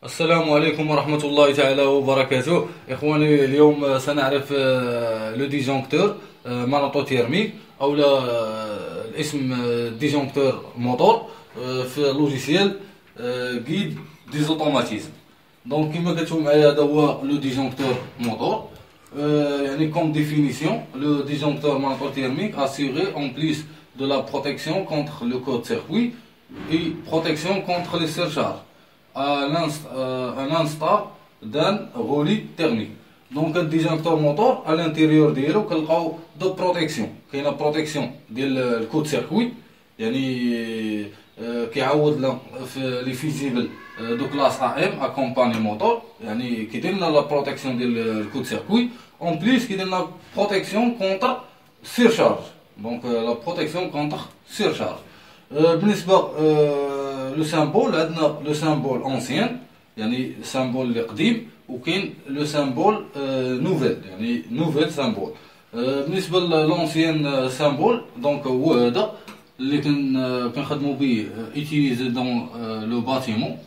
السلام عليكم ورحمة الله تعالى وبركاته. إخواني، اليوم سنعرف لو ديجونكتور مانوتو تيرميك أو الاسم ديجونكتور موتور في لوجيسيال غيد ديزوتوماتيزم. دونك كيما كتشوفوا معايا هذا هو لو ديجونكتور موتور. يعني كوم ديفينيسيون لو ديجونكتور مانوتو تيرميك assuré en plus de la protection contre le court-circuit et protection contre les surcharges à l'instar d'un roulis thermique. Donc un disjoncteur moteur à l'intérieur ديالو كنلقاو دو بروتيكسيون. كاينه بروتيكسيون ديال الكود سيركوي، يعني كيعوض لنا في لي فيزيبل دو كلاس ا ام اكومباني موتور، يعني كيدير لنا لا بروتيكسيون ديال الكود سيركوي. اون بليس كيدير لنا بروتيكسيون كونتر سيرشارج، دونك لا بروتيكسيون كونتر سيرشارج. بالنسبه لو سامبول، عندنا لو سامبول اونسيان يعني سامبول اللي قديم، وكاين لو سامبول نوفيل يعني نوفيل سامبول. بالنسبه للونسيان سامبول دونك هو هذا اللي كنخدموا به ايتيليزي دون لو باتيمون،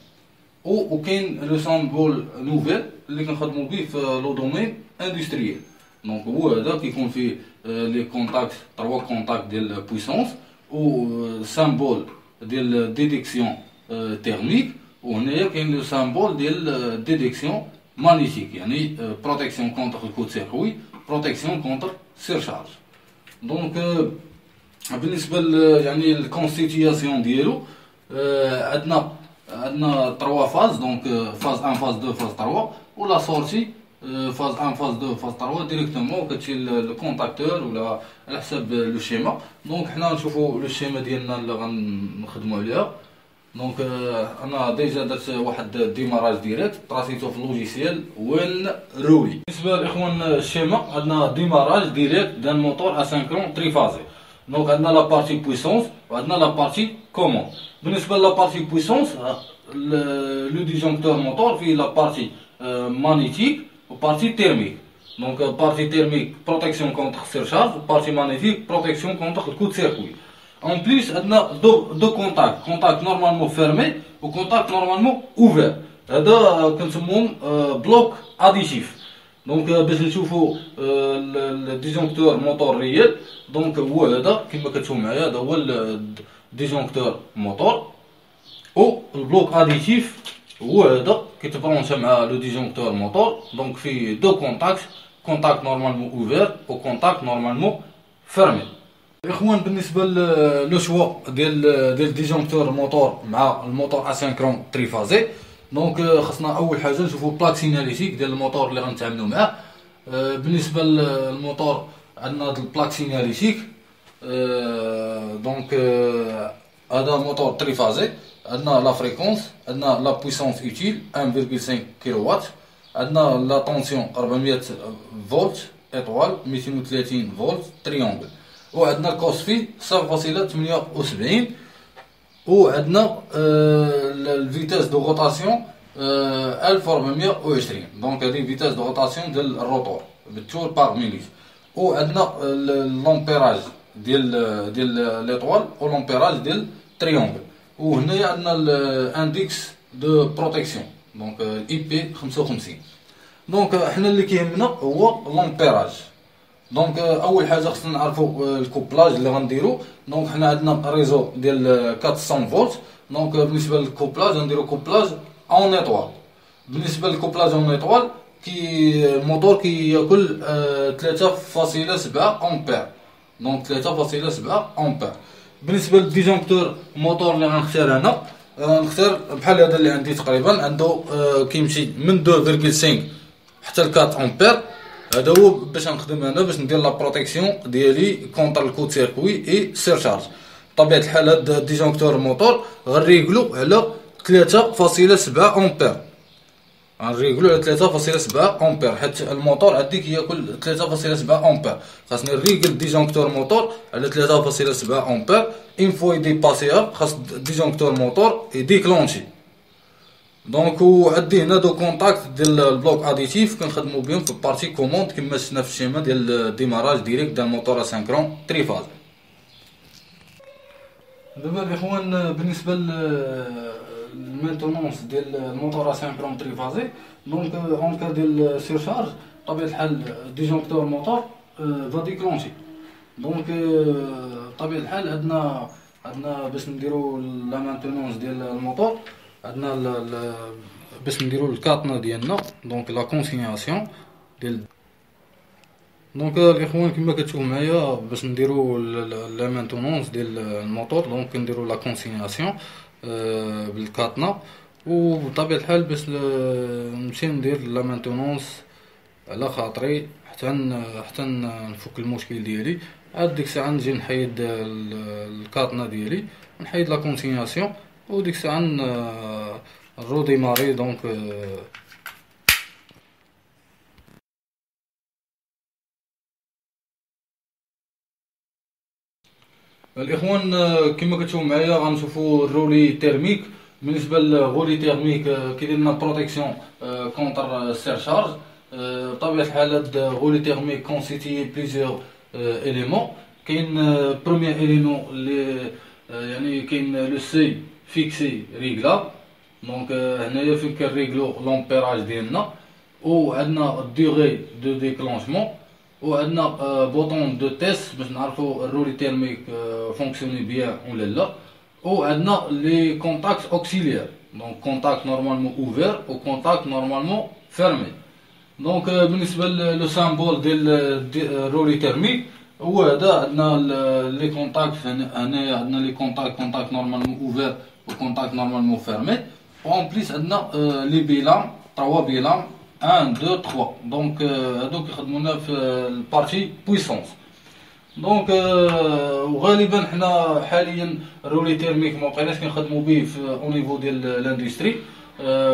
وكاين لو سامبول نوفيل اللي كنخدموا به في لو دومين اندستريال. دونك هو هذا كيكون فيه لي كونتاكت 3 كونتاكت ديال بويسونس و سامبول ديال ديتيكسيون تيرميك، وهنايا كاين لو سامبول ديال ديتيكسيون مانيتيك يعني بروتيكسيون كونتر الكود سيركوي، بروتيكسيون كونتر سيرشارج. دونك بالنسبه يعني الكونستيتياسيون ديالو، عندنا 3 فاز، دونك فاز 1 فاز 2 فاز 3، ولا سورتي فاز 1 فاز 2 فاز 3 ديريكتومون كتمشي للكونتاكتور ولا على حساب لو شيما. دونك حنا نشوفوا لو شيما ديالنا اللي غنخدموا عليها. دونك انا ديجا درت واحد ديماراج ديريكت طراسيتو في اللوجيسيال وين رولي. بالنسبه للاخوان الشيما، عندنا ديماراج ديريكت دان موتور اسانكرون تريفازي. دونك عندنا لا بارتي بويسونس وعندنا لا بارتي كوموند. بالنسبه لا بارتي بويسونس، لو ديجونكتور موتور فيه لا بارتي مانيتيك وبارتي تيرميك. Donc partie thermique protection contre surcharge, partie magnétique protection contre le coup de circuit. En plus, on a deux contacts, contact normalement fermé ou contact normalement ouvert. هذا كنسموهم bloc additif. Donc باش نشوفوا الديجونكتور موتور ريال، دونك هو هذا كما كتشوفوا معايا، هذا هو الديجونكتور موتور او البلوك اديتيف هو هذا كيتبرونشا مع لو ديجونكتور موتور. دونك فيه دو كونتاكت، كونتاكت نورمالمون اوفير و كونتاكت نورمالمون فيرمي. الاخوان بالنسبه لو شوا ديال ديجونكتور موتور مع الموتور اسينكرون تريفازي، دونك خصنا اول حاجه نشوفوا بلاك سيناليتيك ديال الموتور اللي غنتعاملوا معاه. بالنسبه للموتور عندنا هاد البلاك سيناليتيك، دونك هذا موتور تريفازي. عندنا لا فريكونس، عندنا لا بويسونس اوتيل 1.5 كيلو وات، عندنا لا طونسيون 400 فولت ايطوال، 230 فولت تريونغل، وعندنا الكوس في 0.78، وعندنا الفيتاس دو روتاسيون 1420. دونك هذه فيتاس دو روتاسيون ديال الروتور بالتور بار مينيت. وعندنا لومبيراج ديال ليطوال ولومبيراج ديال تريونغل. وهنايا عندنا الاندكس دو بروتيكسيون، دونك اي بي 55. دونك حنا اللي كيهمنا هو لومبيراج. دونك اول حاجه خصنا نعرفوا الكوبلاج اللي غنديرو. دونك حنا عندنا ريزو ديال 400 فولت. دونك بالنسبه للكوبلاج غنديرو كوبلاج اون ايطوال. بالنسبه للكوبلاج اون ايطوال الموتور كياكل 3.7 امبير، دونك 3.7 امبير. بالنسبه للديجونكتور موتور اللي غنختار انا، نختار بحال هذا اللي عندي تقريبا، عنده كيمشي من 2.5 حتى ل 4 امبير. هذا هو باش نخدم انا باش ندير لا بروتيكسيون ديالي كونتر الكود سيركوي اي سيرشارج. بطبيعه الحال هذا الديجونكتور موتور غنريغلو على 3.7 امبير، غنريغلو على 3.7 امبير، حيت الموتور عندي كياكل 3.7 امبير. خاصني نريغل الديجونكتور موتور على 3.7 امبير. اون فوا يديباسيها خاص الديجونكتور موتور يديكلونشي. دونك عندي هنا دو كونتاكت ديال البلوك اديتيف كنخدمو بهم في بارتي كوموند كما شفنا في الشيما ديال الديماراج ديريكت ديال الموتور اسينكرون تريفاز. دابا الاخوان بالنسبه المينتونونس ديال الموتور اسينكرون تريفازي. دونك اون كا ديال سيرشارج بطبيعه الحال ديجونكتور موتور فا ديكلونشي. دونك بطبيعه الحال عندنا باش نديرو لا مانتونونس ديال الموتور، عندنا باش نديرو الكاتنا ديالنا دونك لا كونسينياسيون ديال. دونك الاخوان كما كتشوفوا معايا باش نديرو لا مانتونونس ديال الموتور، دونك كنديرو لا كونسينياسيون بالكاتنا، وبطبيعه الحال باش نمشي ندير لا مانتونونس على خاطري حتى نفك المشكل ديالي. عاد ديك الساعه نجي نحيد الكاتنا ديالي، نحيد لا كونسينياسيون، وديك الساعه نروديماري. دونك الاخوان كما كتشوفوا معايا غنشوفوا الرولي تيرميك. بالنسبه للغولي تيرميك كيدير لنا بروتيكسيون كونتر سيرشارج. بطبيعه الحال هاد غولي تيرميك كونسيتي بليزيور اليمون. كاين بروميير اليمون اللي يعني كاين لو سي فيكسي ريغلاب. دونك هنايا فين كنريغلو لومبيراج ديالنا، و عندنا الدوغي دو ديكلونشمون، وعندنا بوطون دو تيست باش نعرفو الرولي تيرميك فونكسيوني بيان ولا لا، وعندنا لي كونتاكت اوكسيليير. دونك كونتاكت نورمالمون اوفير و كونتاكت نورمالمون فيرمي. دونك بالنسبه لو سامبول ديال الرولي تيرميك هو هذا. عندنا لي كونتاكت هنايا، عندنا لي كونتاكت نورمالمون اوفير و كونتاكت نورمالمون فيرمي، و اون بليس عندنا لي بيلام 3 بيلام 1 2 3. دونك هادوك يخدمونا في البارتي بويسونس. دونك وغالبا حنا حاليا الرولي تيرميك ما بقيناش كنخدموا به في او نيفو ديال لاندستري،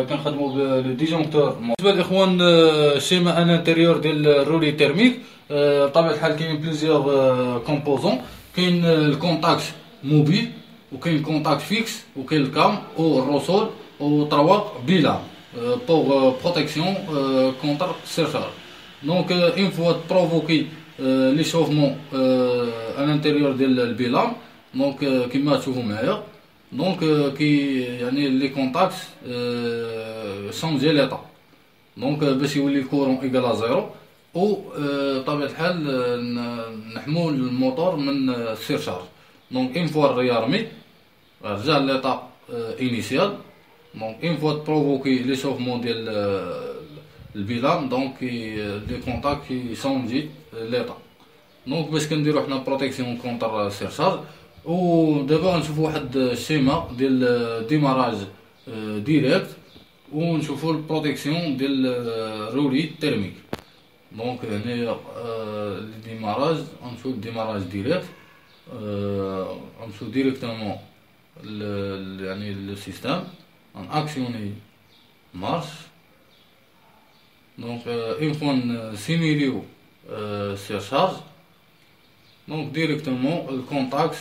كنخدموا بلو ديجونكتور. بالنسبه للاخوان الشيما ان انتيريور ديال الرولي تيرميك بطبيعه الحال كاين بليزيور كومبوزون. كاين الكونتاكت موبيل، وكاين الكونتاكت فيكس، وكاين الكام او الروسول، و 3 بيلام pour protection contre surcharge. Donc une fois provoqué l'échauffement à l'intérieur du bilan, donc qui m'a trouvé meilleur, donc qui les contacts changent l'état. Donc باش يولي الكورون ايكال à 0، و بطبيعة الحال نحمو الموتور من السيرشارج. دونك une fois réarmé رجع l'état initial. Donc une fois provoqué l'échauffement de le bilan, donc les contacts qui changent l'état. Donc باش كنديرو حنا بروتيكسيون كونتر سيرشارج. ودابا نشوفو واحد الشيما ديال ديماراج ديريكت، ونشوفو البروتيكسيون ديال رولي تيرميك. دونك هنايا الديماراج، غنمشيو للديماراج ديريكت، غنمشيو ديريكتومون يعني لو سيستيم، en actionner marche. Donc une fois simulé surcharge, donc directement le contact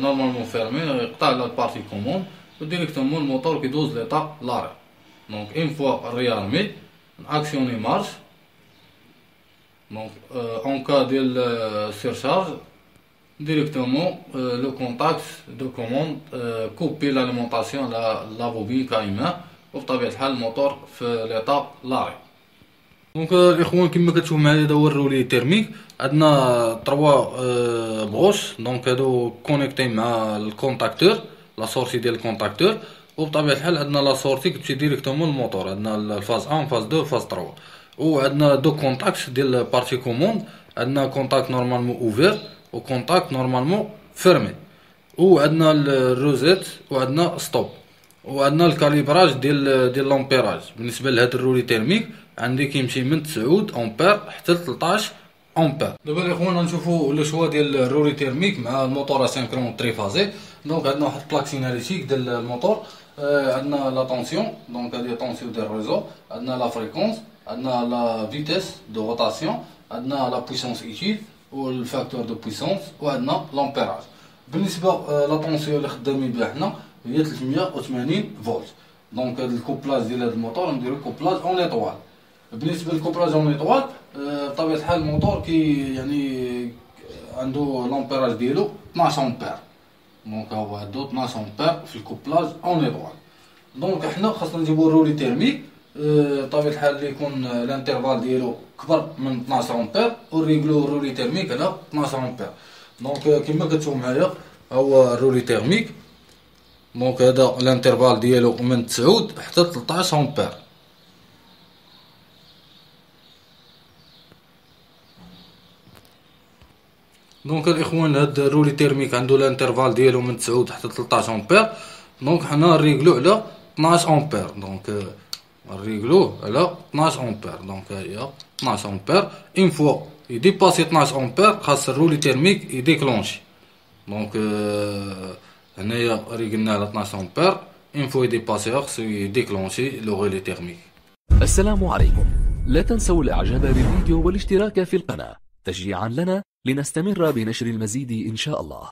normalement fermé يقطع la partie commande، و directement le moteur qui dose l'état l'arrêt. Donc une fois réarmé actionner marche. Donc en cas de surcharge directement le contact de commande couper l'alimentation la bobine كايمه، وبطبيعه الحال الموتور في ليطا لاري. دونك الاخوان كما كتشوفوا معايا هذا هو الرولي تيرميك. عندنا 3 بروش، دونك هادو كونيكتي مع الكونتاكتور، لا سورتي ديال الكونتاكتور، وبطبيعه الحال عندنا لا سورتي كتمشي ديريكتومون للموتور. عندنا الفاز 1 فاز 2 فاز 3، وعندنا دو كونتاكت ديال بارتي كوموند. عندنا كونتاكت نورمالمون اوفير و كونتاكت نورمالمون فيرمي، وعندنا الروزيت، وعندنا ستوب، وعندنا الكاليبراج ديال لامبيراج. بالنسبه لهاد الرولي تيرميك عندي كيمشي من 9 امبير حتى ل 13 امبير. دابا الاخوان غنشوفوا لو شوا ديال الرولي تيرميك مع الموتور اسينكرون تريفازي. دونك عندنا واحد البلاك سيناليتيك ديال الموتور، عندنا لا طونسيون، دونك هادي طونسيون ديال الريزو، عندنا لا فريكونس، عندنا لا فيتيس دو روتاسيون، عندنا لا بويسونس ايتيل والفاكتور دو بويسونس، وعندنا لامبيراج. بالنسبه لا طونسيون اللي خدامين بها حنا هي 380 فولت. دونك هاد الكوبلاج ديال هاد الموتور نديرو كوبلاج اون ايطوال. بالنسبه للكوبلاج اون ايطوال بطبيعه الحال الموتور كي عنده لامبيراج ديالو 12 امبير. دونك هو عنده 12 امبير في الكوبلاج اون ايطوال. دونك حنا خاصنا نجيبو الرولي تيرميك بطبيعه الحال اللي يكون الانترفال ديالو كبر من 12 امبير، وريغلو الرولي تيرميك على 12 امبير. دونك كما كتشوف معايا هو الرولي تيرميك. دونك هذا الانترفال ديالو من 9 حتى 13 امبير. دونك الاخوان هاد الرولي تيرميك عنده الانترفال ديالو من 9 حتى 13 امبير. دونك حنا نريغلو على 12 امبير. دونك نريغلوه على 12 امبير. دونك هي 12 امبير. اون فوا يديباسي 12 امبير خاص الرولي تيرميك يديكلونشي. دونك هنايا ريغلنا على 12 امبير. اون فوا يديباسي خاصو يديكلونشي لو رولي تيرميك. السلام عليكم. لا تنسوا الاعجاب بالفيديو والاشتراك في القناة تشجيعا لنا لنستمر بنشر المزيد إن شاء الله.